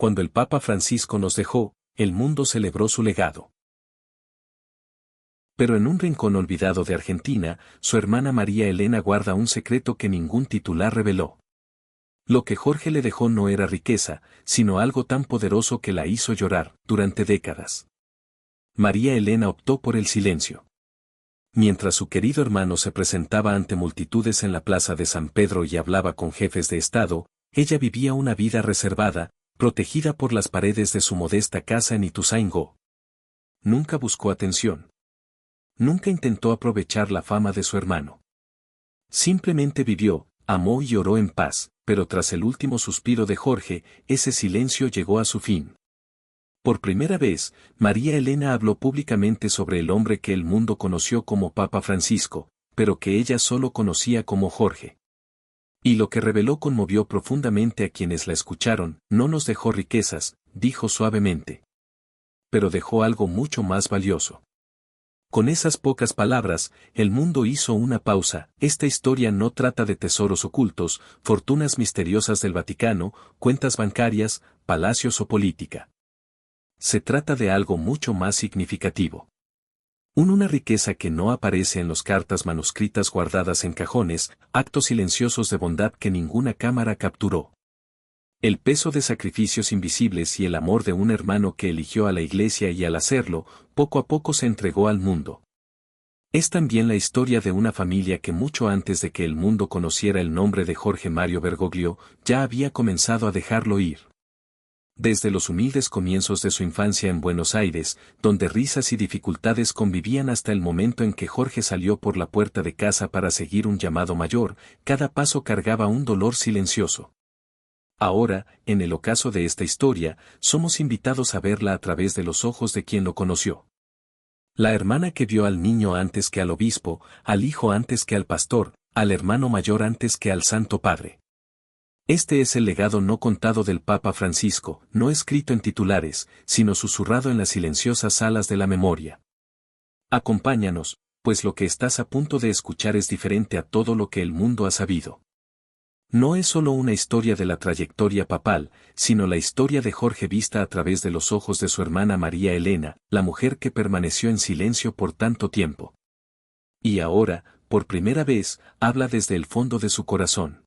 Cuando el Papa Francisco nos dejó, el mundo celebró su legado. Pero en un rincón olvidado de Argentina, su hermana María Elena guarda un secreto que ningún titular reveló. Lo que Jorge le dejó no era riqueza, sino algo tan poderoso que la hizo llorar durante décadas. María Elena optó por el silencio. Mientras su querido hermano se presentaba ante multitudes en la plaza de San Pedro y hablaba con jefes de Estado, ella vivía una vida reservada, protegida por las paredes de su modesta casa en Ituzaingó. Nunca buscó atención. Nunca intentó aprovechar la fama de su hermano. Simplemente vivió, amó y oró en paz, pero tras el último suspiro de Jorge, ese silencio llegó a su fin. Por primera vez, María Elena habló públicamente sobre el hombre que el mundo conoció como Papa Francisco, pero que ella solo conocía como Jorge. Y lo que reveló conmovió profundamente a quienes la escucharon. No nos dejó riquezas, dijo suavemente. Pero dejó algo mucho más valioso. Con esas pocas palabras, el mundo hizo una pausa. Esta historia no trata de tesoros ocultos, fortunas misteriosas del Vaticano, cuentas bancarias, palacios o política. Se trata de algo mucho más significativo. Una riqueza que no aparece en las cartas manuscritas guardadas en cajones, actos silenciosos de bondad que ninguna cámara capturó. El peso de sacrificios invisibles y el amor de un hermano que eligió a la Iglesia y al hacerlo, poco a poco se entregó al mundo. Es también la historia de una familia que mucho antes de que el mundo conociera el nombre de Jorge Mario Bergoglio, ya había comenzado a dejarlo ir. Desde los humildes comienzos de su infancia en Buenos Aires, donde risas y dificultades convivían hasta el momento en que Jorge salió por la puerta de casa para seguir un llamado mayor, cada paso cargaba un dolor silencioso. Ahora, en el ocaso de esta historia, somos invitados a verla a través de los ojos de quien lo conoció. La hermana que vio al niño antes que al obispo, al hijo antes que al pastor, al hermano mayor antes que al Santo Padre. Este es el legado no contado del Papa Francisco, no escrito en titulares, sino susurrado en las silenciosas salas de la memoria. Acompáñanos, pues lo que estás a punto de escuchar es diferente a todo lo que el mundo ha sabido. No es solo una historia de la trayectoria papal, sino la historia de Jorge vista a través de los ojos de su hermana María Elena, la mujer que permaneció en silencio por tanto tiempo. Y ahora, por primera vez, habla desde el fondo de su corazón.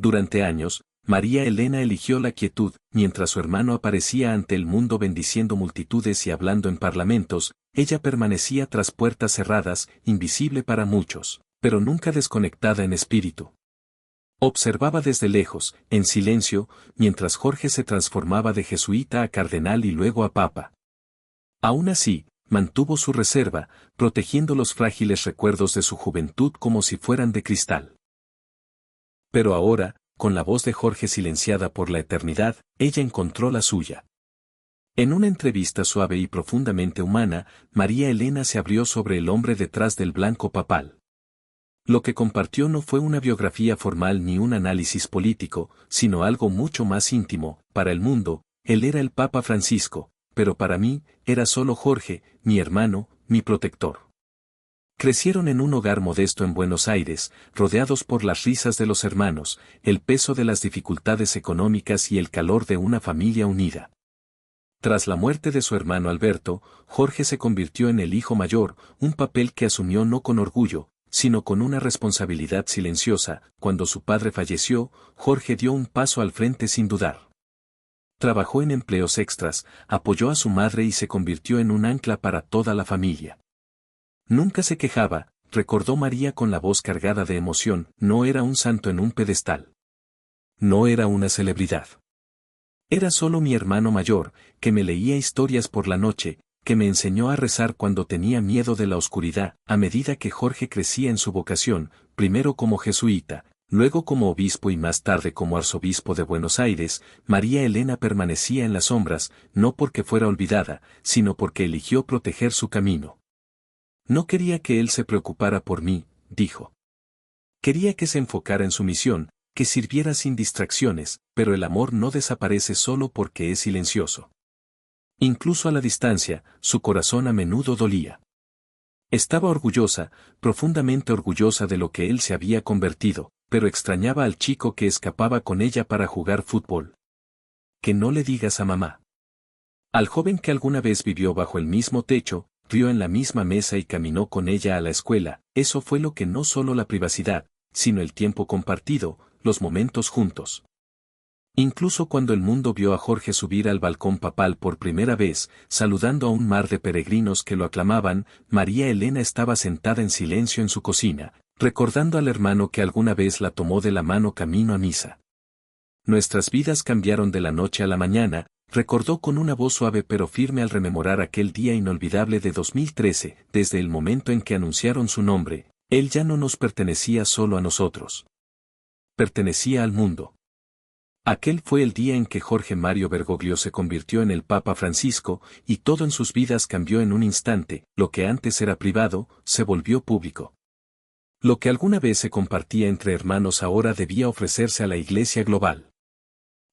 Durante años, María Elena eligió la quietud, mientras su hermano aparecía ante el mundo bendiciendo multitudes y hablando en parlamentos, ella permanecía tras puertas cerradas, invisible para muchos, pero nunca desconectada en espíritu. Observaba desde lejos, en silencio, mientras Jorge se transformaba de jesuita a cardenal y luego a papa. Aún así, mantuvo su reserva, protegiendo los frágiles recuerdos de su juventud como si fueran de cristal. Pero ahora, con la voz de Jorge silenciada por la eternidad, ella encontró la suya. En una entrevista suave y profundamente humana, María Elena se abrió sobre el hombre detrás del blanco papal. Lo que compartió no fue una biografía formal ni un análisis político, sino algo mucho más íntimo. Para el mundo, él era el Papa Francisco, pero para mí, era solo Jorge, mi hermano, mi protector. Crecieron en un hogar modesto en Buenos Aires, rodeados por las risas de los hermanos, el peso de las dificultades económicas y el calor de una familia unida. Tras la muerte de su hermano Alberto, Jorge se convirtió en el hijo mayor, un papel que asumió no con orgullo, sino con una responsabilidad silenciosa. Cuando su padre falleció, Jorge dio un paso al frente sin dudar. Trabajó en empleos extras, apoyó a su madre y se convirtió en un ancla para toda la familia. Nunca se quejaba, recordó María con la voz cargada de emoción, no era un santo en un pedestal. No era una celebridad. Era solo mi hermano mayor, que me leía historias por la noche, que me enseñó a rezar cuando tenía miedo de la oscuridad. A medida que Jorge crecía en su vocación, primero como jesuita, luego como obispo y más tarde como arzobispo de Buenos Aires, María Elena permanecía en las sombras, no porque fuera olvidada, sino porque eligió proteger su camino. No quería que él se preocupara por mí, dijo. Quería que se enfocara en su misión, que sirviera sin distracciones, pero el amor no desaparece solo porque es silencioso. Incluso a la distancia, su corazón a menudo dolía. Estaba orgullosa, profundamente orgullosa de lo que él se había convertido, pero extrañaba al chico que escapaba con ella para jugar fútbol. que no le digas a mamá. Al joven que alguna vez vivió bajo el mismo techo, rió en la misma mesa y caminó con ella a la escuela, eso fue lo que no solo la privacidad, sino el tiempo compartido, los momentos juntos. Incluso cuando el mundo vio a Jorge subir al balcón papal por primera vez, saludando a un mar de peregrinos que lo aclamaban, María Elena estaba sentada en silencio en su cocina, recordando al hermano que alguna vez la tomó de la mano camino a misa. Nuestras vidas cambiaron de la noche a la mañana, recordó con una voz suave pero firme al rememorar aquel día inolvidable de 2013, desde el momento en que anunciaron su nombre, él ya no nos pertenecía solo a nosotros. Pertenecía al mundo. Aquel fue el día en que Jorge Mario Bergoglio se convirtió en el Papa Francisco, y todo en sus vidas cambió en un instante, lo que antes era privado, se volvió público. Lo que alguna vez se compartía entre hermanos ahora debía ofrecerse a la Iglesia global.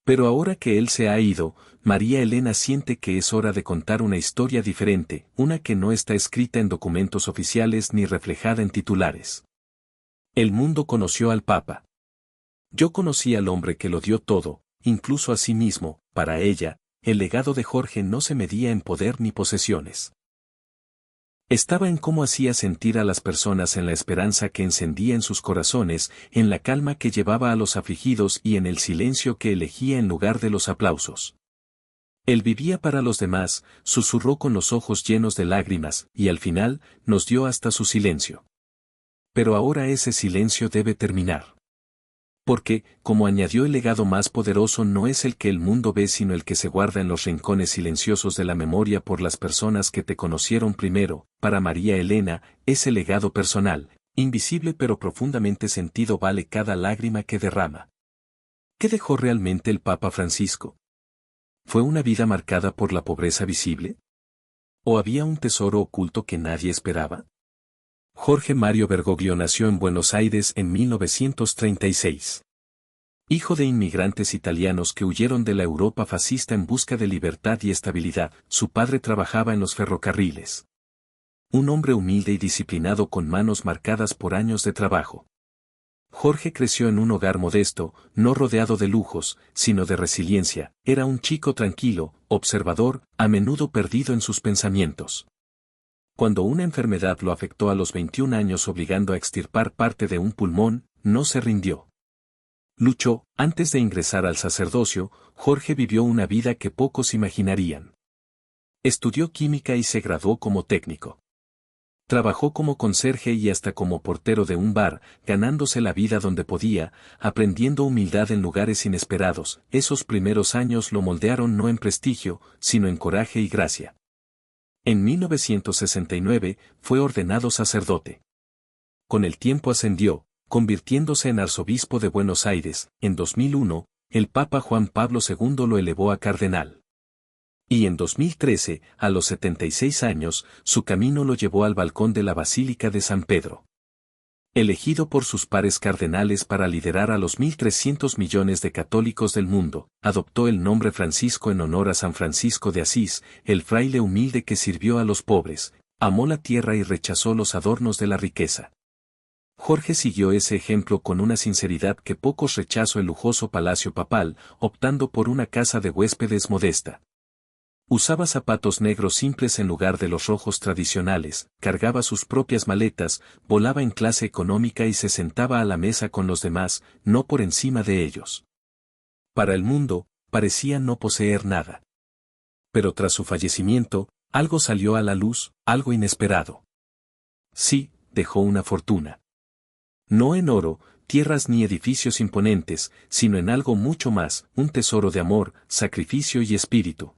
Pero ahora que él se ha ido, María Elena siente que es hora de contar una historia diferente, una que no está escrita en documentos oficiales ni reflejada en titulares. El mundo conoció al Papa. Yo conocí al hombre que lo dio todo, incluso a sí mismo. Para ella, el legado de Jorge no se medía en poder ni posesiones. Estaba en cómo hacía sentir a las personas, en la esperanza que encendía en sus corazones, en la calma que llevaba a los afligidos y en el silencio que elegía en lugar de los aplausos. Él vivía para los demás, susurró con los ojos llenos de lágrimas, y al final, nos dio hasta su silencio. Pero ahora ese silencio debe terminar. Porque, como añadió, el legado más poderoso no es el que el mundo ve sino el que se guarda en los rincones silenciosos de la memoria por las personas que te conocieron primero. Para María Elena, ese legado personal, invisible pero profundamente sentido, vale cada lágrima que derrama. ¿Qué dejó realmente el Papa Francisco? ¿Fue una vida marcada por la pobreza visible? ¿O había un tesoro oculto que nadie esperaba? Jorge Mario Bergoglio nació en Buenos Aires en 1936. Hijo de inmigrantes italianos que huyeron de la Europa fascista en busca de libertad y estabilidad, su padre trabajaba en los ferrocarriles. Un hombre humilde y disciplinado con manos marcadas por años de trabajo. Jorge creció en un hogar modesto, no rodeado de lujos, sino de resiliencia. Era un chico tranquilo, observador, a menudo perdido en sus pensamientos. Cuando una enfermedad lo afectó a los 21 años obligando a extirpar parte de un pulmón, no se rindió. Luchó. Antes de ingresar al sacerdocio, Jorge vivió una vida que pocos imaginarían. Estudió química y se graduó como técnico. Trabajó como conserje y hasta como portero de un bar, ganándose la vida donde podía, aprendiendo humildad en lugares inesperados. Esos primeros años lo moldearon no en prestigio, sino en coraje y gracia. En 1969, fue ordenado sacerdote. Con el tiempo ascendió, convirtiéndose en arzobispo de Buenos Aires. En 2001, el Papa Juan Pablo II lo elevó a cardenal. Y en 2013, a los 76 años, su camino lo llevó al balcón de la Basílica de San Pedro. Elegido por sus pares cardenales para liderar a los 1.300 millones de católicos del mundo, adoptó el nombre Francisco en honor a San Francisco de Asís, el fraile humilde que sirvió a los pobres, amó la tierra y rechazó los adornos de la riqueza. Jorge siguió ese ejemplo con una sinceridad que pocos. Rechazó el lujoso palacio papal, optando por una casa de huéspedes modesta. Usaba zapatos negros simples en lugar de los rojos tradicionales, cargaba sus propias maletas, volaba en clase económica y se sentaba a la mesa con los demás, no por encima de ellos. Para el mundo, parecía no poseer nada. Pero tras su fallecimiento, algo salió a la luz, algo inesperado. Sí, dejó una fortuna. No en oro, tierras ni edificios imponentes, sino en algo mucho más, un tesoro de amor, sacrificio y espíritu.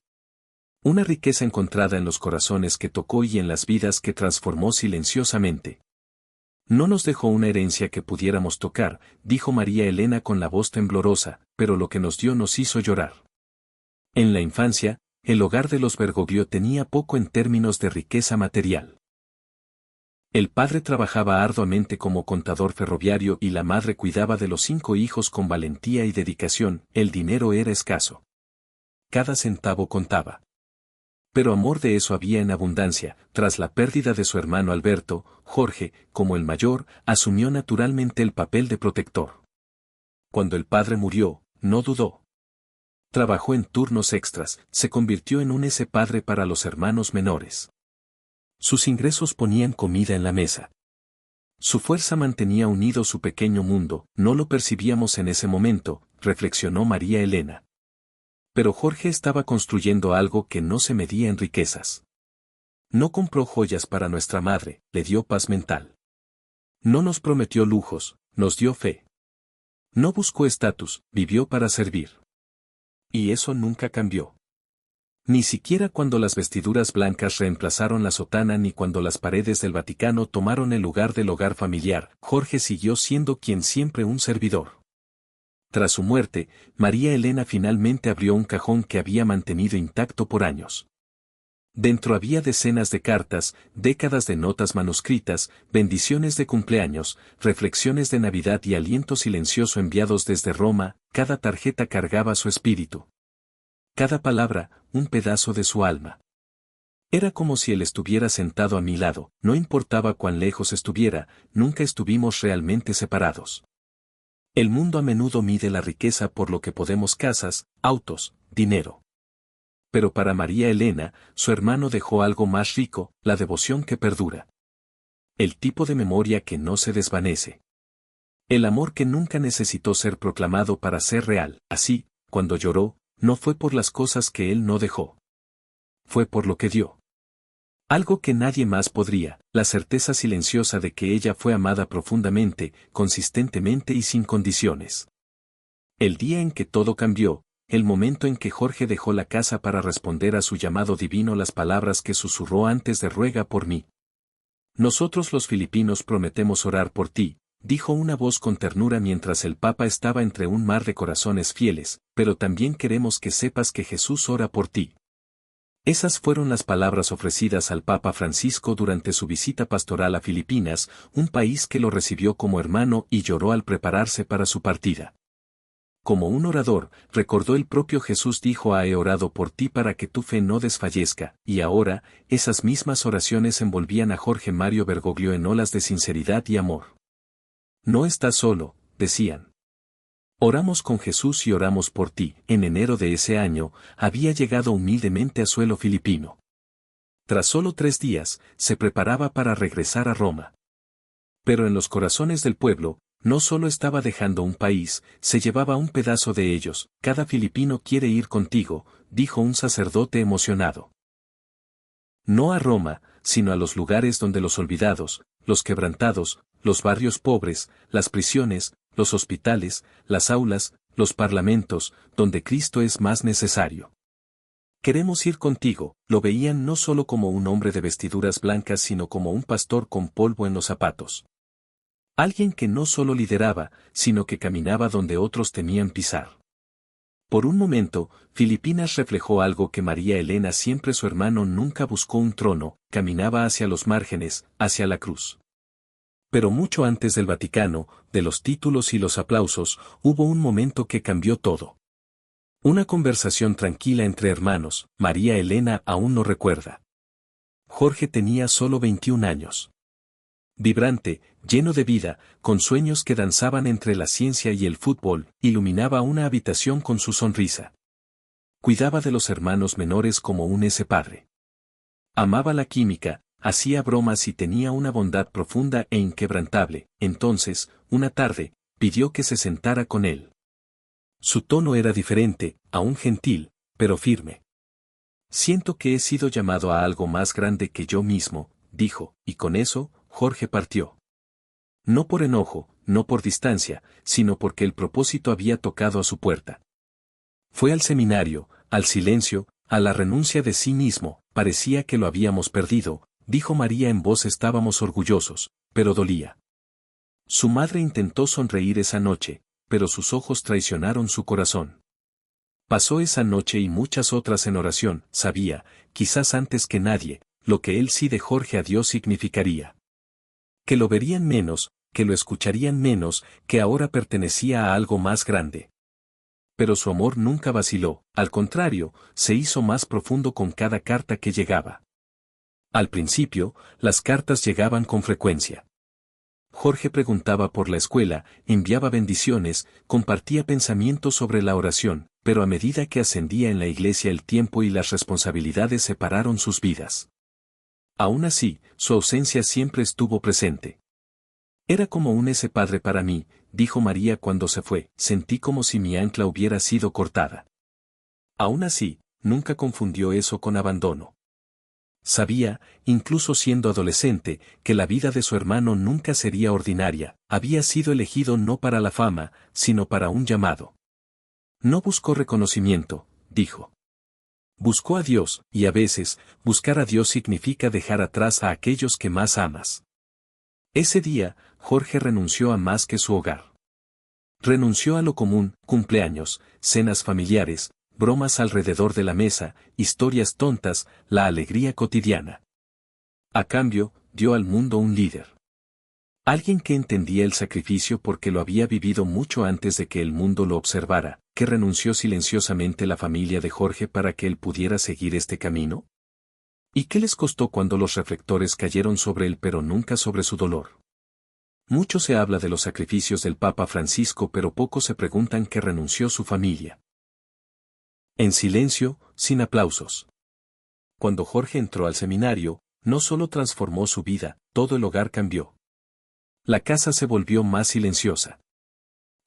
Una riqueza encontrada en los corazones que tocó y en las vidas que transformó silenciosamente. No nos dejó una herencia que pudiéramos tocar, dijo María Elena con la voz temblorosa, pero lo que nos dio nos hizo llorar. En la infancia, el hogar de los Bergoglio tenía poco en términos de riqueza material. El padre trabajaba arduamente como contador ferroviario y la madre cuidaba de los 5 hijos con valentía y dedicación. El dinero era escaso. Cada centavo contaba. Pero amor de eso había en abundancia. Tras la pérdida de su hermano Alberto, Jorge, como el mayor, asumió naturalmente el papel de protector. Cuando el padre murió, no dudó. trabajó en turnos extras, se convirtió en un ese padre para los hermanos menores. Sus ingresos ponían comida en la mesa. Su fuerza mantenía unido su pequeño mundo, no lo percibíamos en ese momento, reflexionó María Elena. Pero Jorge estaba construyendo algo que no se medía en riquezas. No compró joyas para nuestra madre, le dio paz mental. No nos prometió lujos, nos dio fe. No buscó estatus, vivió para servir. Y eso nunca cambió. Ni siquiera cuando las vestiduras blancas reemplazaron la sotana ni cuando las paredes del Vaticano tomaron el lugar del hogar familiar, Jorge siguió siendo quien siempre un servidor. Tras su muerte, María Elena finalmente abrió un cajón que había mantenido intacto por años. Dentro había decenas de cartas, décadas de notas manuscritas, bendiciones de cumpleaños, reflexiones de Navidad y aliento silencioso enviados desde Roma, cada tarjeta cargaba su espíritu. Cada palabra, un pedazo de su alma. Era como si él estuviera sentado a mi lado, no importaba cuán lejos estuviera, nunca estuvimos realmente separados. El mundo a menudo mide la riqueza por lo que podemos: casas, autos, dinero. Pero para María Elena, su hermano dejó algo más rico, la devoción que perdura. El tipo de memoria que no se desvanece. El amor que nunca necesitó ser proclamado para ser real. Así, cuando lloró, no fue por las cosas que él no dejó. Fue por lo que dio. Algo que nadie más podría, la certeza silenciosa de que ella fue amada profundamente, consistentemente y sin condiciones. El día en que todo cambió, el momento en que Jorge dejó la casa para responder a su llamado divino, las palabras que susurró antes de: ruega por mí. Nosotros los filipinos prometemos orar por ti, dijo una voz con ternura mientras el Papa estaba entre un mar de corazones fieles, pero también queremos que sepas que Jesús ora por ti. Esas fueron las palabras ofrecidas al Papa Francisco durante su visita pastoral a Filipinas, un país que lo recibió como hermano y lloró al prepararse para su partida. Como un orador, recordó: el propio Jesús dijo: he orado por ti para que tu fe no desfallezca, y ahora, esas mismas oraciones envolvían a Jorge Mario Bergoglio en olas de sinceridad y amor. No estás solo, decían. Oramos con Jesús y oramos por ti. En enero de ese año, había llegado humildemente a suelo filipino. Tras solo 3 días, se preparaba para regresar a Roma. Pero en los corazones del pueblo, no solo estaba dejando un país, se llevaba un pedazo de ellos. Cada filipino quiere ir contigo, dijo un sacerdote emocionado. No a Roma, sino a los lugares donde los olvidados, los quebrantados, los barrios pobres, las prisiones, los hospitales, las aulas, los parlamentos, donde Cristo es más necesario. Queremos ir contigo. Lo veían no solo como un hombre de vestiduras blancas, sino como un pastor con polvo en los zapatos. Alguien que no solo lideraba, sino que caminaba donde otros temían pisar. Por un momento, Filipinas reflejó algo que María Elena siempre: su hermano nunca buscó un trono, caminaba hacia los márgenes, hacia la cruz. Pero mucho antes del Vaticano, de los títulos y los aplausos, hubo un momento que cambió todo. Una conversación tranquila entre hermanos. María Elena aún no recuerda. Jorge tenía solo 21 años. Vibrante, lleno de vida, con sueños que danzaban entre la ciencia y el fútbol, iluminaba una habitación con su sonrisa. Cuidaba de los hermanos menores como un ese padre. Amaba la química, hacía bromas y tenía una bondad profunda e inquebrantable. Entonces, una tarde, pidió que se sentara con él. Su tono era diferente, aún gentil, pero firme. Siento que he sido llamado a algo más grande que yo mismo, dijo, y con eso, Jorge partió. No por enojo, no por distancia, sino porque el propósito había tocado a su puerta. Fue al seminario, al silencio, a la renuncia de sí mismo. Parecía que lo habíamos perdido, dijo María en voz. Estábamos orgullosos, pero dolía. Su madre intentó sonreír esa noche, pero sus ojos traicionaron su corazón. Pasó esa noche y muchas otras en oración. Sabía, quizás antes que nadie, lo que el sí de Jorge a Dios significaría. Que lo verían menos, que lo escucharían menos, que ahora pertenecía a algo más grande. Pero su amor nunca vaciló, al contrario, se hizo más profundo con cada carta que llegaba. Al principio, las cartas llegaban con frecuencia. Jorge preguntaba por la escuela, enviaba bendiciones, compartía pensamientos sobre la oración, pero a medida que ascendía en la iglesia el tiempo y las responsabilidades separaron sus vidas. Aún así, su ausencia siempre estuvo presente. Era como un ese padre para mí, dijo María cuando se fue, sentí como si mi ancla hubiera sido cortada. Aún así, nunca confundió eso con abandono. Sabía, incluso siendo adolescente, que la vida de su hermano nunca sería ordinaria, había sido elegido no para la fama, sino para un llamado. No buscó reconocimiento, dijo. Buscó a Dios, y a veces, buscar a Dios significa dejar atrás a aquellos que más amas. Ese día, Jorge renunció a más que su hogar. Renunció a lo común, cumpleaños, cenas familiares, bromas alrededor de la mesa, historias tontas, la alegría cotidiana. A cambio, dio al mundo un líder. Alguien que entendía el sacrificio porque lo había vivido mucho antes de que el mundo lo observara, que renunció silenciosamente la familia de Jorge para que él pudiera seguir este camino. ¿Y qué les costó cuando los reflectores cayeron sobre él pero nunca sobre su dolor? Mucho se habla de los sacrificios del Papa Francisco pero poco se preguntan qué renunció su familia. En silencio, sin aplausos. Cuando Jorge entró al seminario, no solo transformó su vida, todo el hogar cambió. La casa se volvió más silenciosa.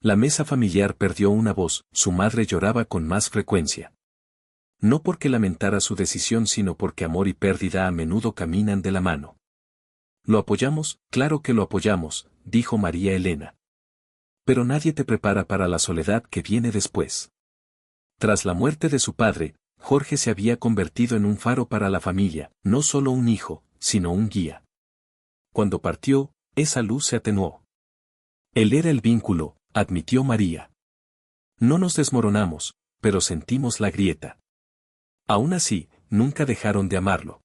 La mesa familiar perdió una voz, su madre lloraba con más frecuencia. No porque lamentara su decisión sino porque amor y pérdida a menudo caminan de la mano. Lo apoyamos, claro que lo apoyamos, dijo María Elena. Pero nadie te prepara para la soledad que viene después. Tras la muerte de su padre, Jorge se había convertido en un faro para la familia, no solo un hijo, sino un guía. Cuando partió, esa luz se atenuó. Él era el vínculo, admitió María. No nos desmoronamos, pero sentimos la grieta. Aún así, nunca dejaron de amarlo.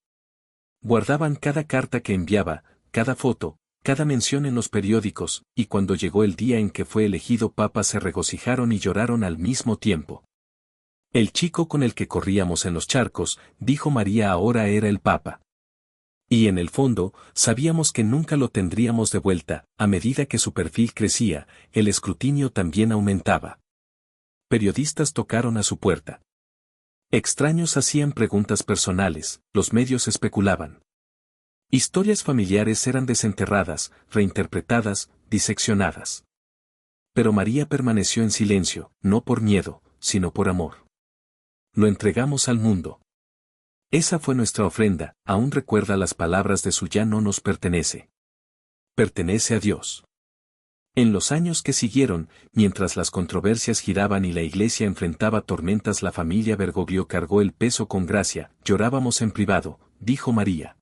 Guardaban cada carta que enviaba, cada foto, cada mención en los periódicos, y cuando llegó el día en que fue elegido papa se regocijaron y lloraron al mismo tiempo. El chico con el que corríamos en los charcos, dijo María, ahora era el papa. Y en el fondo, sabíamos que nunca lo tendríamos de vuelta, a medida que su perfil crecía, el escrutinio también aumentaba. Periodistas tocaron a su puerta. Extraños hacían preguntas personales, los medios especulaban. Historias familiares eran desenterradas, reinterpretadas, diseccionadas. Pero María permaneció en silencio, no por miedo, sino por amor. Lo entregamos al mundo. Esa fue nuestra ofrenda, aún recuerda las palabras de su ya no nos pertenece. Pertenece a Dios. En los años que siguieron, mientras las controversias giraban y la iglesia enfrentaba tormentas, la familia Bergoglio cargó el peso con gracia, llorábamos en privado, dijo María.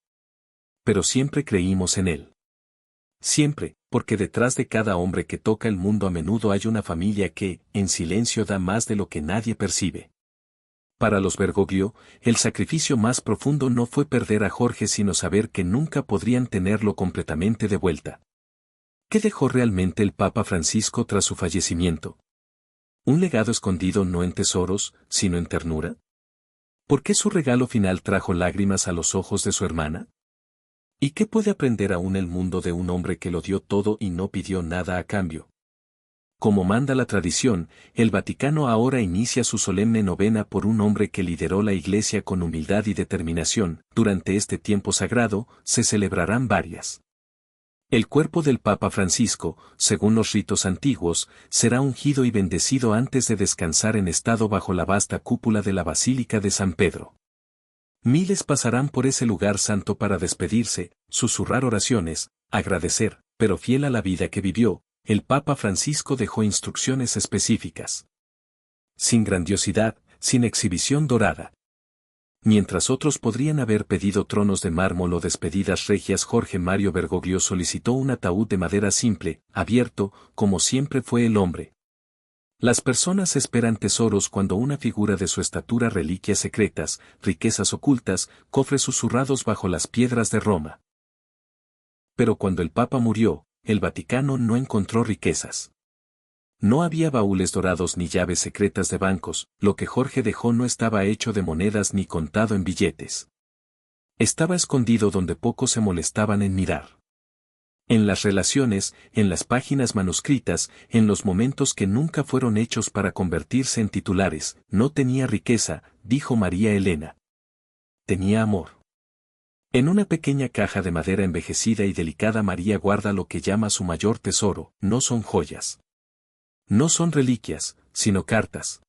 Pero siempre creímos en él. Siempre, porque detrás de cada hombre que toca el mundo a menudo hay una familia que, en silencio, da más de lo que nadie percibe. Para los Bergoglio, el sacrificio más profundo no fue perder a Jorge sino saber que nunca podrían tenerlo completamente de vuelta. ¿Qué dejó realmente el Papa Francisco tras su fallecimiento? ¿Un legado escondido no en tesoros, sino en ternura? ¿Por qué su regalo final trajo lágrimas a los ojos de su hermana? ¿Y qué puede aprender aún el mundo de un hombre que lo dio todo y no pidió nada a cambio? Como manda la tradición, el Vaticano ahora inicia su solemne novena por un hombre que lideró la Iglesia con humildad y determinación. Durante este tiempo sagrado, se celebrarán varias. El cuerpo del Papa Francisco, según los ritos antiguos, será ungido y bendecido antes de descansar en estado bajo la vasta cúpula de la Basílica de San Pedro. Miles pasarán por ese lugar santo para despedirse, susurrar oraciones, agradecer, pero fiel a la vida que vivió, el Papa Francisco dejó instrucciones específicas. Sin grandiosidad, sin exhibición dorada. Mientras otros podrían haber pedido tronos de mármol o despedidas regias, Jorge Mario Bergoglio solicitó un ataúd de madera simple, abierto, como siempre fue el hombre. Las personas esperan tesoros cuando una figura de su estatura, reliquias secretas, riquezas ocultas, cofres susurrados bajo las piedras de Roma. Pero cuando el Papa murió, el Vaticano no encontró riquezas. No había baúles dorados ni llaves secretas de bancos, lo que Jorge dejó no estaba hecho de monedas ni contado en billetes. Estaba escondido donde pocos se molestaban en mirar. En las relaciones, en las páginas manuscritas, en los momentos que nunca fueron hechos para convertirse en titulares, no tenía riqueza, dijo María Elena. Tenía amor. En una pequeña caja de madera envejecida y delicada María guarda lo que llama su mayor tesoro, no son joyas. No son reliquias, sino cartas.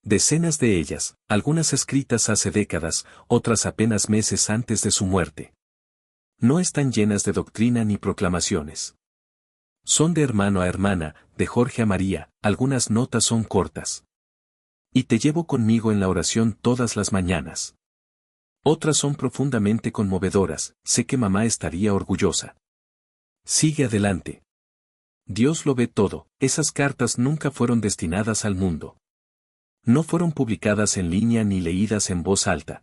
Decenas de ellas, algunas escritas hace décadas, otras apenas meses antes de su muerte. No están llenas de doctrina ni proclamaciones. Son de hermano a hermana, de Jorge a María, algunas notas son cortas. Y te llevo conmigo en la oración todas las mañanas. Otras son profundamente conmovedoras, sé que mamá estaría orgullosa. Sigue adelante. Dios lo ve todo, esas cartas nunca fueron destinadas al mundo. No fueron publicadas en línea ni leídas en voz alta.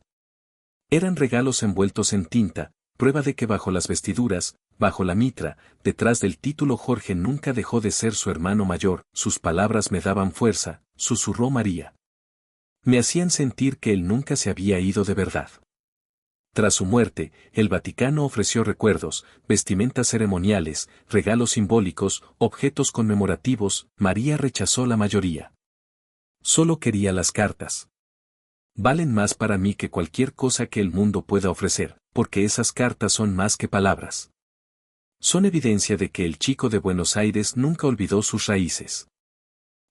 Eran regalos envueltos en tinta, prueba de que bajo las vestiduras, bajo la mitra, detrás del título Jorge nunca dejó de ser su hermano mayor, sus palabras me daban fuerza, susurró María. Me hacían sentir que él nunca se había ido de verdad. Tras su muerte, el Vaticano ofreció recuerdos, vestimentas ceremoniales, regalos simbólicos, objetos conmemorativos, María rechazó la mayoría. Solo quería las cartas. Valen más para mí que cualquier cosa que el mundo pueda ofrecer, porque esas cartas son más que palabras. Son evidencia de que el chico de Buenos Aires nunca olvidó sus raíces.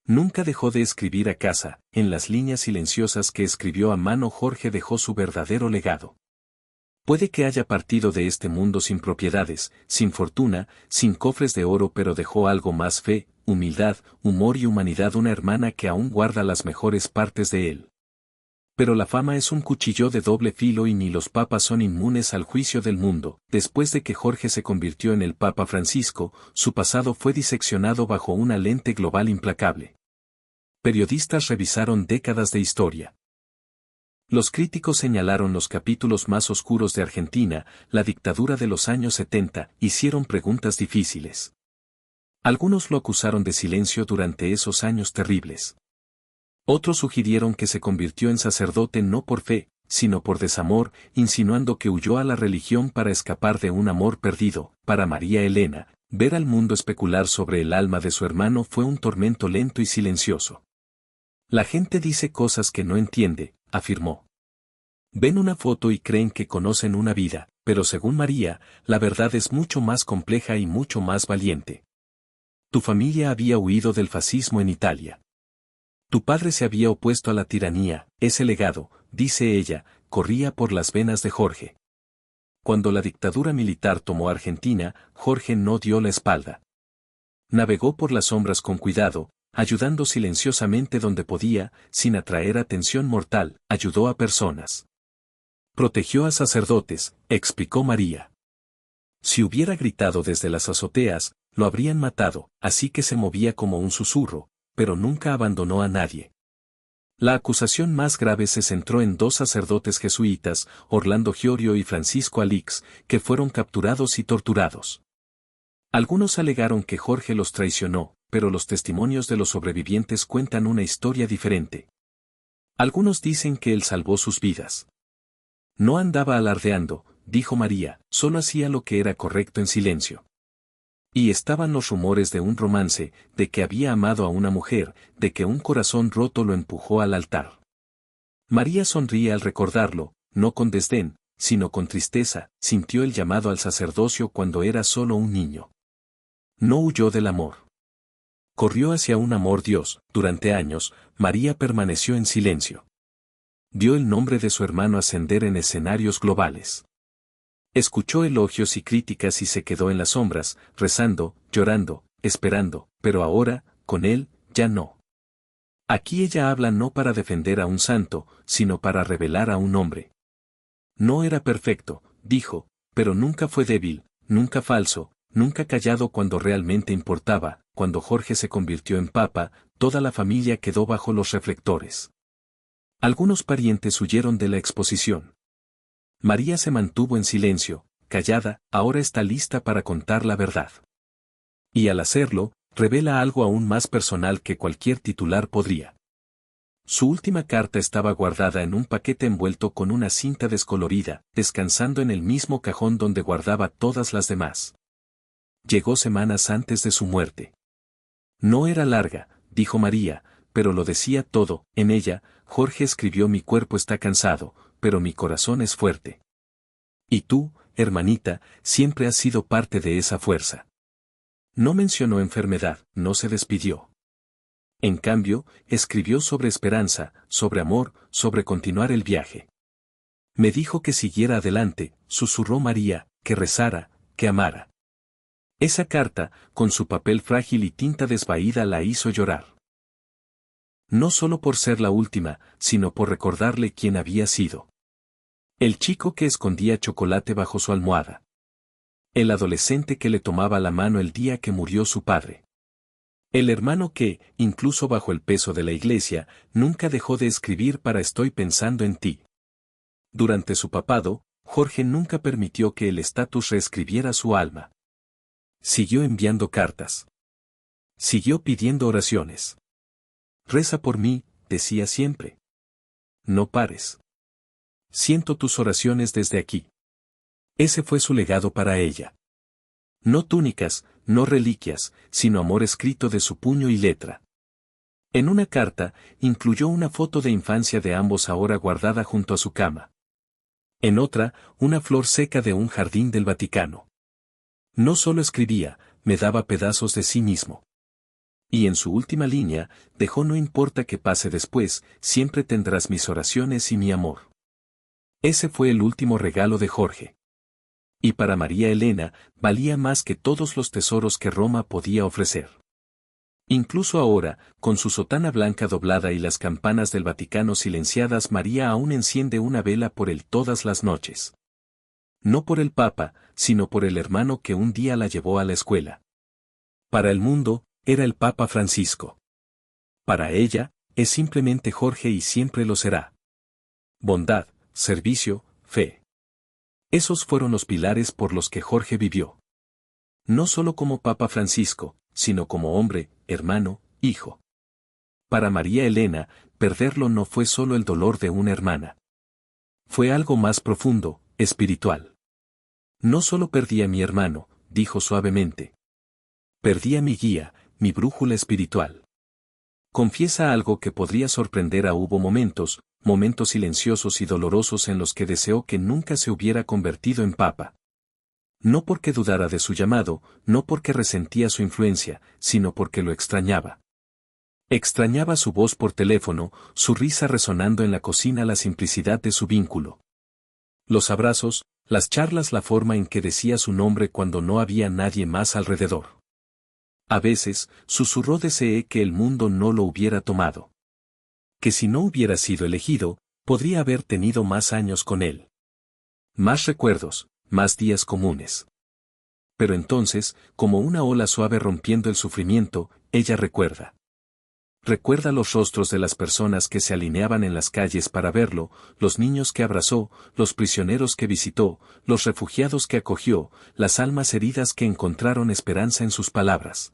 Nunca dejó de escribir a casa, en las líneas silenciosas que escribió a mano Jorge dejó su verdadero legado. Puede que haya partido de este mundo sin propiedades, sin fortuna, sin cofres de oro, pero dejó algo más: fe, humildad, humor y humanidad, una hermana que aún guarda las mejores partes de él. Pero la fama es un cuchillo de doble filo y ni los papas son inmunes al juicio del mundo. Después de que Jorge se convirtió en el Papa Francisco, su pasado fue diseccionado bajo una lente global implacable. Periodistas revisaron décadas de historia. Los críticos señalaron los capítulos más oscuros de Argentina, la dictadura de los años 70, hicieron preguntas difíciles. Algunos lo acusaron de silencio durante esos años terribles. Otros sugirieron que se convirtió en sacerdote no por fe, sino por desamor, insinuando que huyó a la religión para escapar de un amor perdido. Para María Elena, ver al mundo especular sobre el alma de su hermano fue un tormento lento y silencioso. La gente dice cosas que no entiende, afirmó. Ven una foto y creen que conocen una vida, pero según María, la verdad es mucho más compleja y mucho más valiente. Tu familia había huido del fascismo en Italia. Tu padre se había opuesto a la tiranía, ese legado, dice ella, corría por las venas de Jorge. Cuando la dictadura militar tomó Argentina, Jorge no dio la espalda. Navegó por las sombras con cuidado, ayudando silenciosamente donde podía, sin atraer atención mortal, ayudó a personas. Protegió a sacerdotes, explicó María. Si hubiera gritado desde las azoteas, lo habrían matado, así que se movía como un susurro, pero nunca abandonó a nadie. La acusación más grave se centró en dos sacerdotes jesuitas, Orlando Giorio y Francisco Alix, que fueron capturados y torturados. Algunos alegaron que Jorge los traicionó, pero los testimonios de los sobrevivientes cuentan una historia diferente. Algunos dicen que él salvó sus vidas. No andaba alardeando, dijo María, solo hacía lo que era correcto en silencio. Y estaban los rumores de un romance, de que había amado a una mujer, de que un corazón roto lo empujó al altar. María sonría al recordarlo, no con desdén, sino con tristeza, sintió el llamado al sacerdocio cuando era solo un niño. No huyó del amor. Corrió hacia un amor Dios. Durante años, María permaneció en silencio. Vio el nombre de su hermano ascender en escenarios globales. Escuchó elogios y críticas y se quedó en las sombras, rezando, llorando, esperando, pero ahora, con él, ya no. Aquí ella habla no para defender a un santo, sino para revelar a un hombre. No era perfecto, dijo, pero nunca fue débil, nunca falso, nunca callado cuando realmente importaba. Cuando Jorge se convirtió en papa, toda la familia quedó bajo los reflectores. Algunos parientes huyeron de la exposición. María se mantuvo en silencio, callada, ahora está lista para contar la verdad. Y al hacerlo, revela algo aún más personal que cualquier titular podría. Su última carta estaba guardada en un paquete envuelto con una cinta descolorida, descansando en el mismo cajón donde guardaba todas las demás. Llegó semanas antes de su muerte. No era larga, dijo María, pero lo decía todo. En ella, Jorge escribió: mi cuerpo está cansado, pero mi corazón es fuerte. Y tú, hermanita, siempre has sido parte de esa fuerza. No mencionó enfermedad, no se despidió. En cambio, escribió sobre esperanza, sobre amor, sobre continuar el viaje. Me dijo que siguiera adelante, susurró María, que rezara, que amara. Esa carta, con su papel frágil y tinta desvaída, la hizo llorar. No solo por ser la última, sino por recordarle quién había sido. El chico que escondía chocolate bajo su almohada. El adolescente que le tomaba la mano el día que murió su padre. El hermano que, incluso bajo el peso de la iglesia, nunca dejó de escribir para Estoy pensando en ti. Durante su papado, Jorge nunca permitió que el estatus reescribiera su alma. Siguió enviando cartas. Siguió pidiendo oraciones. Reza por mí, decía siempre. No pares. Siento tus oraciones desde aquí. Ese fue su legado para ella. No túnicas, no reliquias, sino amor escrito de su puño y letra. En una carta, incluyó una foto de infancia de ambos ahora guardada junto a su cama. En otra, una flor seca de un jardín del Vaticano. No solo escribía, me daba pedazos de sí mismo. Y en su última línea, dejó: no importa qué pase después, siempre tendrás mis oraciones y mi amor. Ese fue el último regalo de Jorge. Y para María Elena, valía más que todos los tesoros que Roma podía ofrecer. Incluso ahora, con su sotana blanca doblada y las campanas del Vaticano silenciadas, María aún enciende una vela por él todas las noches. No por el Papa, sino por el hermano que un día la llevó a la escuela. Para el mundo, era el Papa Francisco. Para ella, es simplemente Jorge y siempre lo será. Bondad, servicio, fe. Esos fueron los pilares por los que Jorge vivió. No solo como Papa Francisco, sino como hombre, hermano, hijo. Para María Elena, perderlo no fue solo el dolor de una hermana. Fue algo más profundo, espiritual. No solo perdí a mi hermano, dijo suavemente. Perdí a mi guía, mi brújula espiritual. Confiesa algo que podría sorprender: hubo momentos silenciosos y dolorosos en los que deseó que nunca se hubiera convertido en papa. No porque dudara de su llamado, no porque resentía su influencia, sino porque lo extrañaba. Extrañaba su voz por teléfono, su risa resonando en la cocina, la simplicidad de su vínculo. Los abrazos, las charlas, la forma en que decía su nombre cuando no había nadie más alrededor. A veces, susurró: deseé que el mundo no lo hubiera tomado. Que si no hubiera sido elegido, podría haber tenido más años con él. Más recuerdos, más días comunes. Pero entonces, como una ola suave rompiendo el sufrimiento, ella recuerda. Recuerda los rostros de las personas que se alineaban en las calles para verlo, los niños que abrazó, los prisioneros que visitó, los refugiados que acogió, las almas heridas que encontraron esperanza en sus palabras.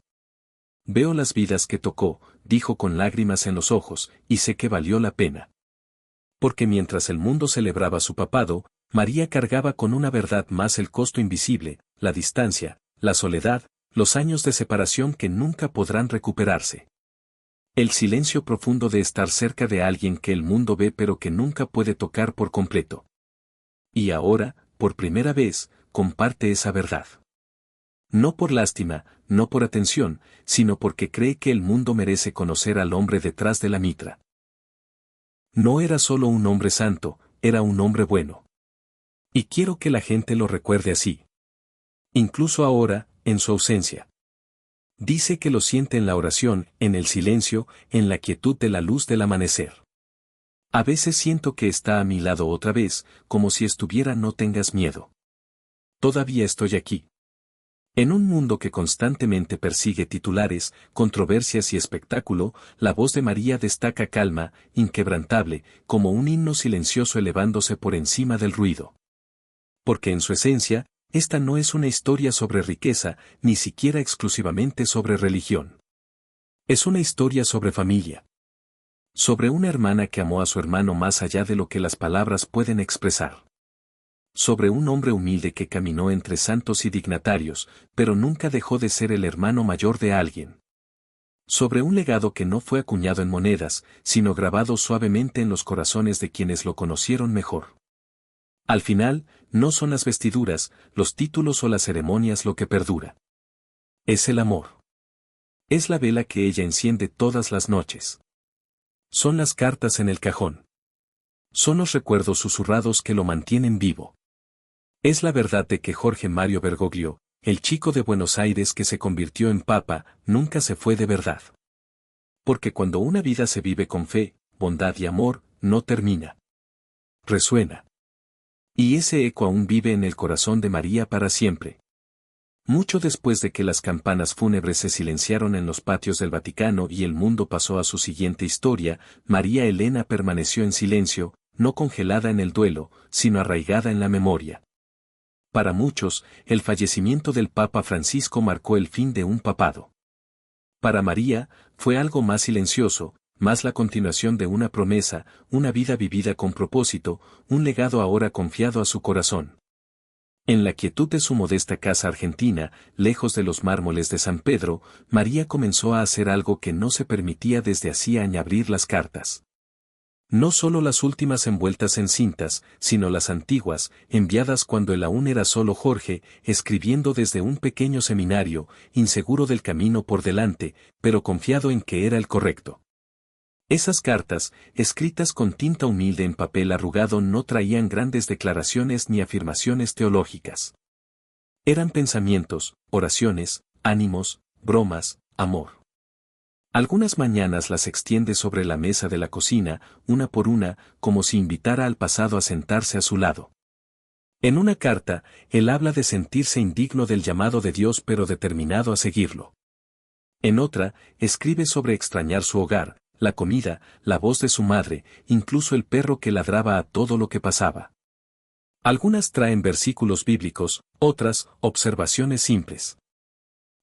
Veo las vidas que tocó, dijo con lágrimas en los ojos, y sé que valió la pena. Porque mientras el mundo celebraba su papado, María cargaba con una verdad más: el costo invisible, la distancia, la soledad, los años de separación que nunca podrán recuperarse. El silencio profundo de estar cerca de alguien que el mundo ve pero que nunca puede tocar por completo. Y ahora, por primera vez, comparte esa verdad. No por lástima, no por atención, sino porque cree que el mundo merece conocer al hombre detrás de la mitra. No era solo un hombre santo, era un hombre bueno. Y quiero que la gente lo recuerde así. Incluso ahora, en su ausencia. Dice que lo siente en la oración, en el silencio, en la quietud de la luz del amanecer. A veces siento que está a mi lado otra vez, como si estuviera: no tengas miedo. Todavía estoy aquí. En un mundo que constantemente persigue titulares, controversias y espectáculo, la voz de María destaca calma, inquebrantable, como un himno silencioso elevándose por encima del ruido. Porque en su esencia, esta no es una historia sobre riqueza, ni siquiera exclusivamente sobre religión. Es una historia sobre familia. Sobre una hermana que amó a su hermano más allá de lo que las palabras pueden expresar. Sobre un hombre humilde que caminó entre santos y dignatarios, pero nunca dejó de ser el hermano mayor de alguien. Sobre un legado que no fue acuñado en monedas, sino grabado suavemente en los corazones de quienes lo conocieron mejor. Al final, no son las vestiduras, los títulos o las ceremonias lo que perdura. Es el amor. Es la vela que ella enciende todas las noches. Son las cartas en el cajón. Son los recuerdos susurrados que lo mantienen vivo. Es la verdad de que Jorge Mario Bergoglio, el chico de Buenos Aires que se convirtió en papa, nunca se fue de verdad. Porque cuando una vida se vive con fe, bondad y amor, no termina. Resuena. Y ese eco aún vive en el corazón de María para siempre. Mucho después de que las campanas fúnebres se silenciaron en los patios del Vaticano y el mundo pasó a su siguiente historia, María Elena permaneció en silencio, no congelada en el duelo, sino arraigada en la memoria. Para muchos, el fallecimiento del Papa Francisco marcó el fin de un papado. Para María, fue algo más silencioso, más la continuación de una promesa, una vida vivida con propósito, un legado ahora confiado a su corazón. En la quietud de su modesta casa argentina, lejos de los mármoles de San Pedro, María comenzó a hacer algo que no se permitía desde hacía años: abrir las cartas. No solo las últimas envueltas en cintas, sino las antiguas, enviadas cuando él aún era solo Jorge, escribiendo desde un pequeño seminario, inseguro del camino por delante, pero confiado en que era el correcto. Esas cartas, escritas con tinta humilde en papel arrugado, no traían grandes declaraciones ni afirmaciones teológicas. Eran pensamientos, oraciones, ánimos, bromas, amor. Algunas mañanas las extiende sobre la mesa de la cocina, una por una, como si invitara al pasado a sentarse a su lado. En una carta, él habla de sentirse indigno del llamado de Dios pero determinado a seguirlo. En otra, escribe sobre extrañar su hogar, la comida, la voz de su madre, incluso el perro que ladraba a todo lo que pasaba. Algunas traen versículos bíblicos, otras, observaciones simples.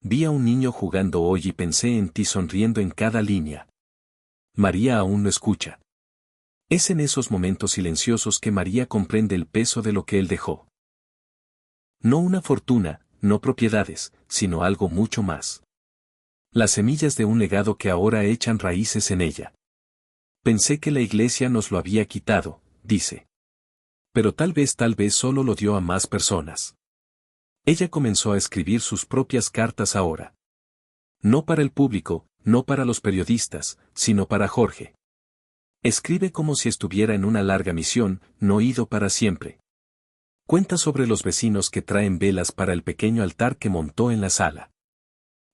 Vi a un niño jugando hoy y pensé en ti sonriendo en cada línea. María aún no escucha. Es en esos momentos silenciosos que María comprende el peso de lo que él dejó. No una fortuna, no propiedades, sino algo mucho más. Las semillas de un legado que ahora echan raíces en ella. Pensé que la Iglesia nos lo había quitado, dice. Pero tal vez solo lo dio a más personas. Ella comenzó a escribir sus propias cartas ahora. No para el público, no para los periodistas, sino para Jorge. Escribe como si estuviera en una larga misión, no ido para siempre. Cuenta sobre los vecinos que traen velas para el pequeño altar que montó en la sala.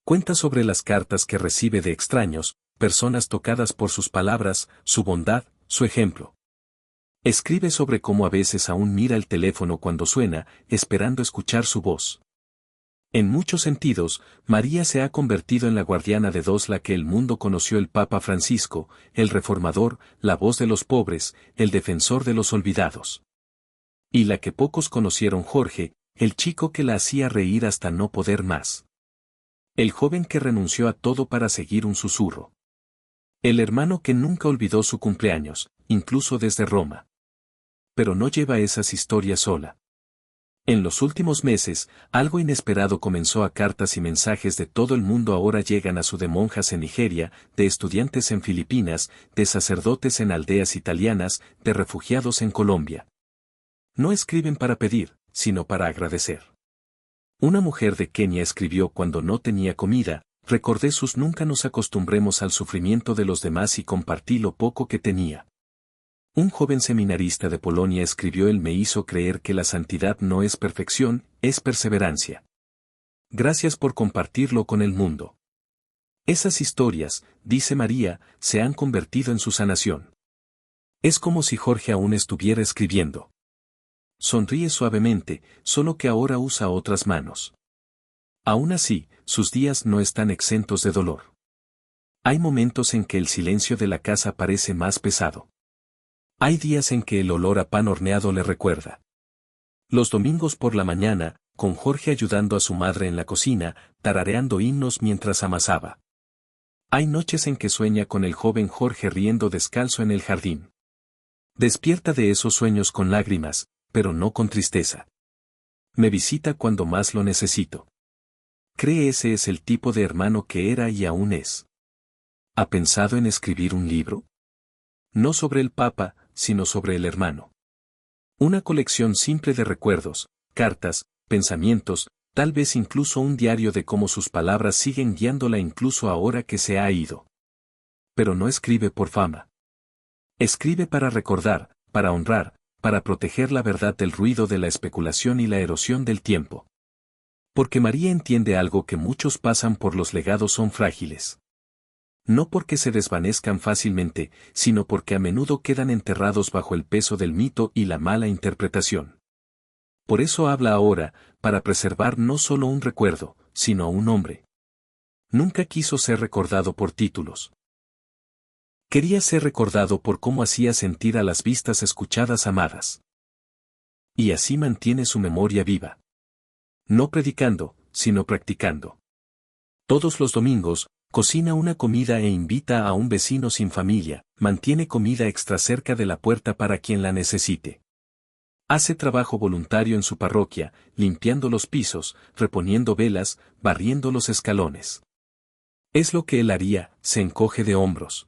Cuenta sobre las cartas que recibe de extraños, personas tocadas por sus palabras, su bondad, su ejemplo. Escribe sobre cómo a veces aún mira el teléfono cuando suena, esperando escuchar su voz. En muchos sentidos, María se ha convertido en la guardiana de la que el mundo conoció: el Papa Francisco, el reformador, la voz de los pobres, el defensor de los olvidados. Y la que pocos conocieron: Jorge, el chico que la hacía reír hasta no poder más. El joven que renunció a todo para seguir un susurro. El hermano que nunca olvidó su cumpleaños, incluso desde Roma. Pero no lleva esas historias sola. En los últimos meses, algo inesperado comenzó: a cartas y mensajes de todo el mundo ahora llegan a su de monjas en Nigeria, de estudiantes en Filipinas, de sacerdotes en aldeas italianas, de refugiados en Colombia. No escriben para pedir, sino para agradecer. Una mujer de Kenia escribió cuando no tenía comida: recordé sus nunca nos acostumbremos al sufrimiento de los demás y compartí lo poco que tenía. Un joven seminarista de Polonia escribió: él me hizo creer que la santidad no es perfección, es perseverancia. Gracias por compartirlo con el mundo. Esas historias, dice María, se han convertido en su sanación. Es como si Jorge aún estuviera escribiendo. Sonríe suavemente, solo que ahora usa otras manos. Aún así, sus días no están exentos de dolor. Hay momentos en que el silencio de la casa parece más pesado. Hay días en que el olor a pan horneado le recuerda. Los domingos por la mañana, con Jorge ayudando a su madre en la cocina, tarareando himnos mientras amasaba. Hay noches en que sueña con el joven Jorge riendo descalzo en el jardín. Despierta de esos sueños con lágrimas, pero no con tristeza. Me visita cuando más lo necesito. ¿Cree ese es el tipo de hermano que era y aún es? ¿Ha pensado en escribir un libro? No sobre el Papa, sino sobre el hermano. Una colección simple de recuerdos, cartas, pensamientos, tal vez incluso un diario de cómo sus palabras siguen guiándola incluso ahora que se ha ido. Pero no escribe por fama. Escribe para recordar, para honrar, para proteger la verdad del ruido de la especulación y la erosión del tiempo. Porque María entiende algo que muchos pasan por los legados son frágiles. No porque se desvanezcan fácilmente, sino porque a menudo quedan enterrados bajo el peso del mito y la mala interpretación. Por eso habla ahora, para preservar no solo un recuerdo, sino a un hombre. Nunca quiso ser recordado por títulos. Quería ser recordado por cómo hacía sentir a las vistas escuchadas amadas. Y así mantiene su memoria viva. No predicando, sino practicando. Todos los domingos, cocina una comida e invita a un vecino sin familia, mantiene comida extra cerca de la puerta para quien la necesite. Hace trabajo voluntario en su parroquia, limpiando los pisos, reponiendo velas, barriendo los escalones. Es lo que él haría, se encoge de hombros.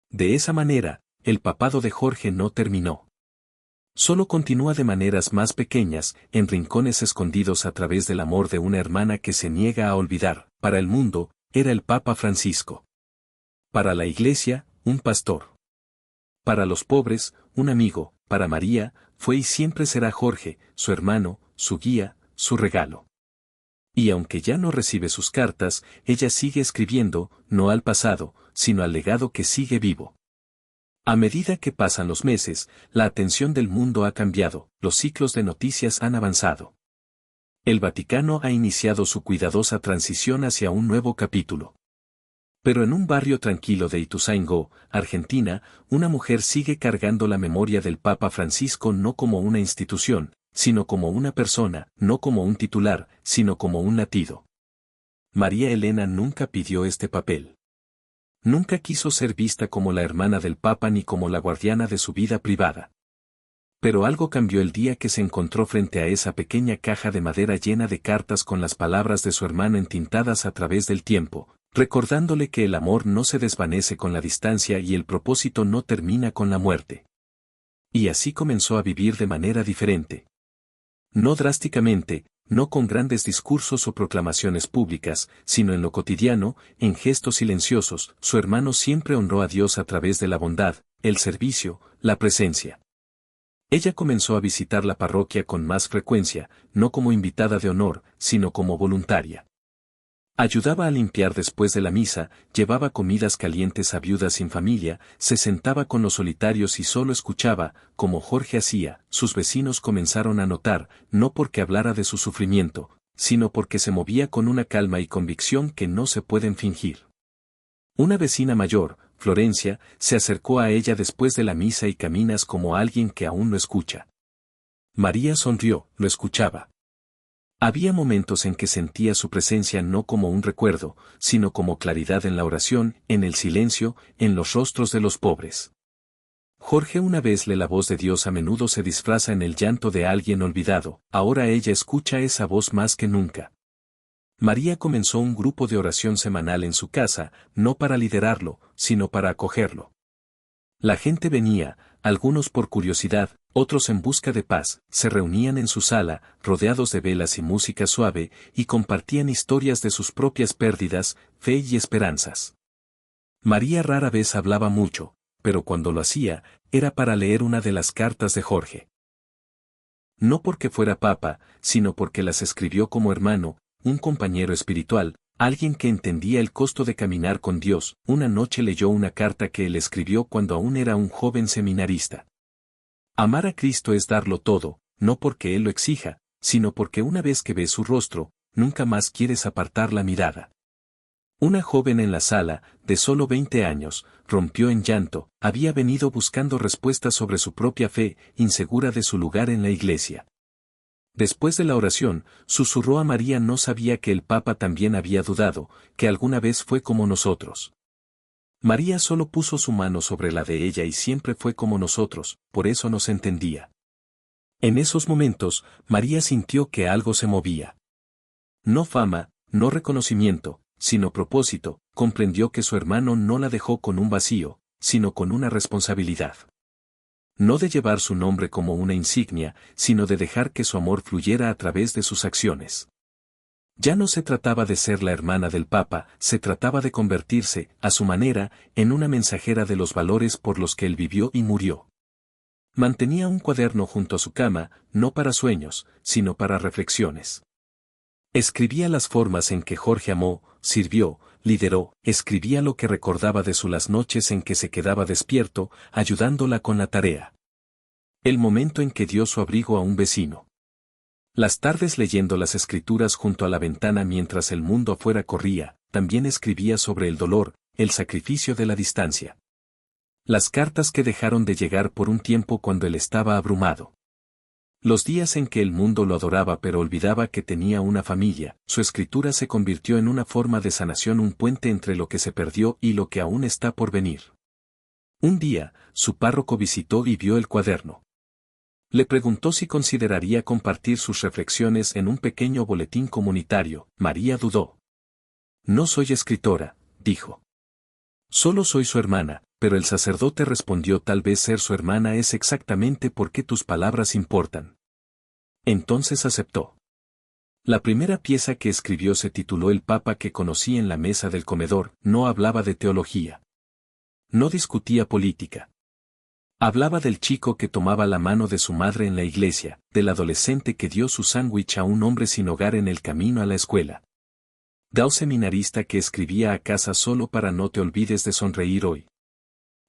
De esa manera, el papado de Jorge no terminó. Solo continúa de maneras más pequeñas, en rincones escondidos a través del amor de una hermana que se niega a olvidar. Para el mundo, era el Papa Francisco. Para la Iglesia, un pastor. Para los pobres, un amigo. Para María, fue y siempre será Jorge, su hermano, su guía, su regalo. Y aunque ya no recibe sus cartas, ella sigue escribiendo, no al pasado, sino al legado que sigue vivo. A medida que pasan los meses, la atención del mundo ha cambiado, los ciclos de noticias han avanzado. El Vaticano ha iniciado su cuidadosa transición hacia un nuevo capítulo. Pero en un barrio tranquilo de Ituzaingó, Argentina, una mujer sigue cargando la memoria del Papa Francisco no como una institución, sino como una persona, no como un titular, sino como un latido. María Elena nunca pidió este papel. Nunca quiso ser vista como la hermana del Papa ni como la guardiana de su vida privada. Pero algo cambió el día que se encontró frente a esa pequeña caja de madera llena de cartas con las palabras de su hermano entintadas a través del tiempo, recordándole que el amor no se desvanece con la distancia y el propósito no termina con la muerte. Y así comenzó a vivir de manera diferente. No drásticamente, no con grandes discursos o proclamaciones públicas, sino en lo cotidiano, en gestos silenciosos. Su hermano siempre honró a Dios a través de la bondad, el servicio, la presencia. Ella comenzó a visitar la parroquia con más frecuencia, no como invitada de honor, sino como voluntaria. Ayudaba a limpiar después de la misa, llevaba comidas calientes a viudas sin familia, se sentaba con los solitarios y solo escuchaba, como Jorge hacía. Sus vecinos comenzaron a notar, no porque hablara de su sufrimiento, sino porque se movía con una calma y convicción que no se pueden fingir. Una vecina mayor, Florencia, se acercó a ella después de la misa y caminas como alguien que aún lo escucha. María sonrió, lo escuchaba. Había momentos en que sentía su presencia no como un recuerdo, sino como claridad en la oración, en el silencio, en los rostros de los pobres. Jorge una vez la voz de Dios a menudo se disfraza en el llanto de alguien olvidado, ahora ella escucha esa voz más que nunca. María comenzó un grupo de oración semanal en su casa, no para liderarlo, sino para acogerlo. La gente venía, algunos por curiosidad, otros en busca de paz, se reunían en su sala, rodeados de velas y música suave, y compartían historias de sus propias pérdidas, fe y esperanzas. María rara vez hablaba mucho, pero cuando lo hacía, era para leer una de las cartas de Jorge. No porque fuera papa, sino porque las escribió como hermano, un compañero espiritual, alguien que entendía el costo de caminar con Dios. Una noche leyó una carta que él escribió cuando aún era un joven seminarista. Amar a Cristo es darlo todo, no porque Él lo exija, sino porque una vez que ves su rostro, nunca más quieres apartar la mirada. Una joven en la sala, de solo 20 años, rompió en llanto, había venido buscando respuestas sobre su propia fe, insegura de su lugar en la iglesia. Después de la oración, susurró a María: no sabía que el Papa también había dudado, que alguna vez fue como nosotros. María solo puso su mano sobre la de ella y siempre fue como nosotros, por eso nos entendía. En esos momentos, María sintió que algo se movía. No fama, no reconocimiento, sino propósito. Comprendió que su hermano no la dejó con un vacío, sino con una responsabilidad. No de llevar su nombre como una insignia, sino de dejar que su amor fluyera a través de sus acciones. Ya no se trataba de ser la hermana del Papa, se trataba de convertirse, a su manera, en una mensajera de los valores por los que él vivió y murió. Mantenía un cuaderno junto a su cama, no para sueños, sino para reflexiones. Escribía las formas en que Jorge amó, sirvió, lideró, escribía lo que recordaba de las noches en que se quedaba despierto, ayudándola con la tarea. El momento en que dio su abrigo a un vecino. Las tardes leyendo las escrituras junto a la ventana mientras el mundo afuera corría, también escribía sobre el dolor, el sacrificio de la distancia. Las cartas que dejaron de llegar por un tiempo cuando él estaba abrumado. Los días en que el mundo lo adoraba pero olvidaba que tenía una familia, su escritura se convirtió en una forma de sanación, un puente entre lo que se perdió y lo que aún está por venir. Un día, su párroco visitó y vio el cuaderno. Le preguntó si consideraría compartir sus reflexiones en un pequeño boletín comunitario. María dudó. No soy escritora, dijo. Solo soy su hermana, pero el sacerdote respondió: tal vez ser su hermana es exactamente porque tus palabras importan. Entonces aceptó. La primera pieza que escribió se tituló El Papa que conocí en la mesa del comedor. No hablaba de teología. No discutía política. Hablaba del chico que tomaba la mano de su madre en la iglesia, del adolescente que dio su sándwich a un hombre sin hogar en el camino a la escuela. Del seminarista que escribía a casa solo para no te olvides de sonreír hoy.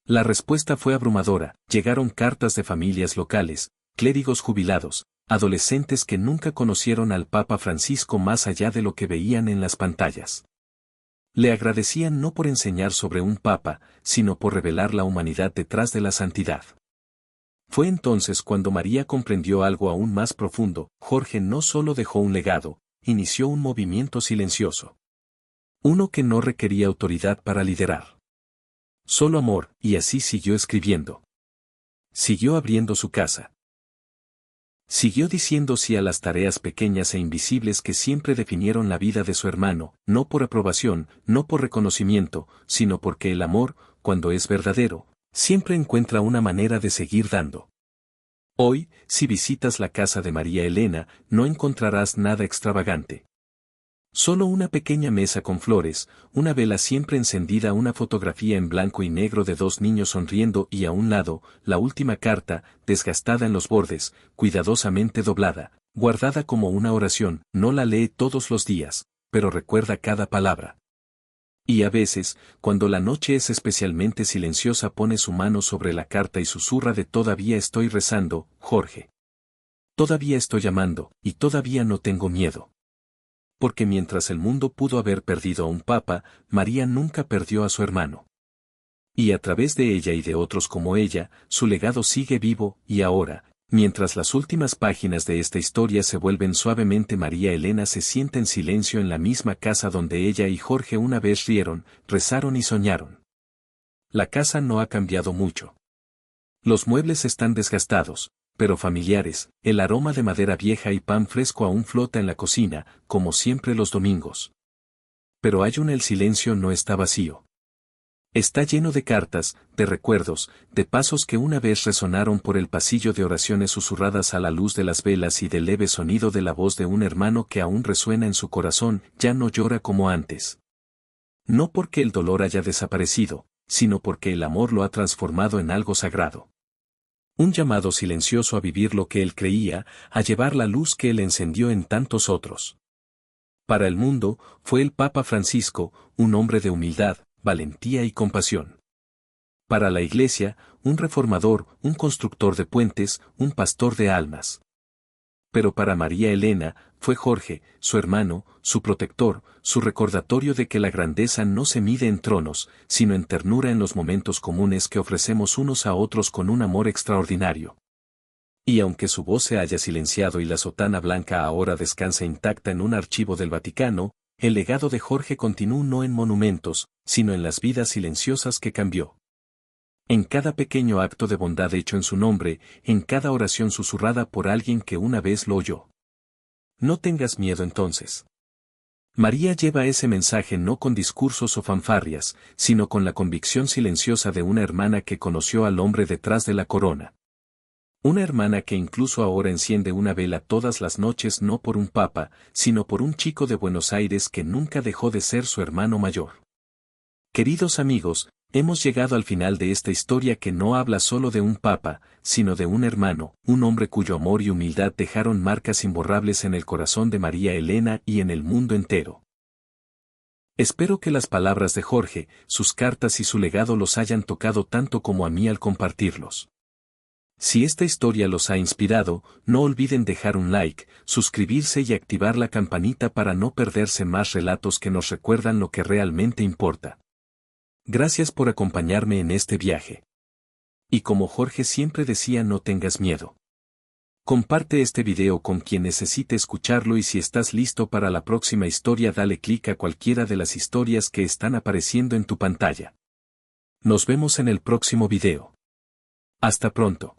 La respuesta fue abrumadora. Llegaron cartas de familias locales, clérigos jubilados, adolescentes que nunca conocieron al Papa Francisco más allá de lo que veían en las pantallas. Le agradecían no por enseñar sobre un papa, sino por revelar la humanidad detrás de la santidad. Fue entonces cuando María comprendió algo aún más profundo. Jorge no solo dejó un legado, inició un movimiento silencioso. Uno que no requería autoridad para liderar. Solo amor, y así siguió escribiendo. Siguió abriendo su casa. Siguió diciendo sí a las tareas pequeñas e invisibles que siempre definieron la vida de su hermano, no por aprobación, no por reconocimiento, sino porque el amor, cuando es verdadero, siempre encuentra una manera de seguir dando. Hoy, si visitas la casa de María Elena, no encontrarás nada extravagante. Solo una pequeña mesa con flores, una vela siempre encendida, una fotografía en blanco y negro de dos niños sonriendo y a un lado, la última carta, desgastada en los bordes, cuidadosamente doblada, guardada como una oración. No la lee todos los días, pero recuerda cada palabra. Y a veces, cuando la noche es especialmente silenciosa, pone su mano sobre la carta y susurra de: todavía estoy rezando, Jorge. Todavía estoy amando, y todavía no tengo miedo. Porque mientras el mundo pudo haber perdido a un papa, María nunca perdió a su hermano. Y a través de ella y de otros como ella, su legado sigue vivo. Y ahora, mientras las últimas páginas de esta historia se vuelven suavemente, María Elena se sienta en silencio en la misma casa donde ella y Jorge una vez rieron, rezaron y soñaron. La casa no ha cambiado mucho. Los muebles están desgastados, pero familiares. El aroma de madera vieja y pan fresco aún flota en la cocina, como siempre los domingos. Pero el silencio no está vacío. Está lleno de cartas, de recuerdos, de pasos que una vez resonaron por el pasillo, de oraciones susurradas a la luz de las velas y del leve sonido de la voz de un hermano que aún resuena en su corazón. Ya no llora como antes. No porque el dolor haya desaparecido, sino porque el amor lo ha transformado en algo sagrado. Un llamado silencioso a vivir lo que él creía, a llevar la luz que él encendió en tantos otros. Para el mundo, fue el Papa Francisco, un hombre de humildad, valentía y compasión. Para la Iglesia, un reformador, un constructor de puentes, un pastor de almas. Pero para María Elena, fue Jorge, su hermano, su protector, su recordatorio de que la grandeza no se mide en tronos, sino en ternura, en los momentos comunes que ofrecemos unos a otros con un amor extraordinario. Y aunque su voz se haya silenciado y la sotana blanca ahora descansa intacta en un archivo del Vaticano, el legado de Jorge continúa no en monumentos, sino en las vidas silenciosas que cambió. En cada pequeño acto de bondad hecho en su nombre, en cada oración susurrada por alguien que una vez lo oyó. No tengas miedo entonces. María lleva ese mensaje no con discursos o fanfarrias, sino con la convicción silenciosa de una hermana que conoció al hombre detrás de la corona. Una hermana que incluso ahora enciende una vela todas las noches no por un papa, sino por un chico de Buenos Aires que nunca dejó de ser su hermano mayor. Queridos amigos, hemos llegado al final de esta historia que no habla solo de un papa, sino de un hermano, un hombre cuyo amor y humildad dejaron marcas imborrables en el corazón de María Elena y en el mundo entero. Espero que las palabras de Jorge, sus cartas y su legado los hayan tocado tanto como a mí al compartirlos. Si esta historia los ha inspirado, no olviden dejar un like, suscribirse y activar la campanita para no perderse más relatos que nos recuerdan lo que realmente importa. Gracias por acompañarme en este viaje. Y como Jorge siempre decía, no tengas miedo. Comparte este video con quien necesite escucharlo y si estás listo para la próxima historia dale clic a cualquiera de las historias que están apareciendo en tu pantalla. Nos vemos en el próximo video. Hasta pronto.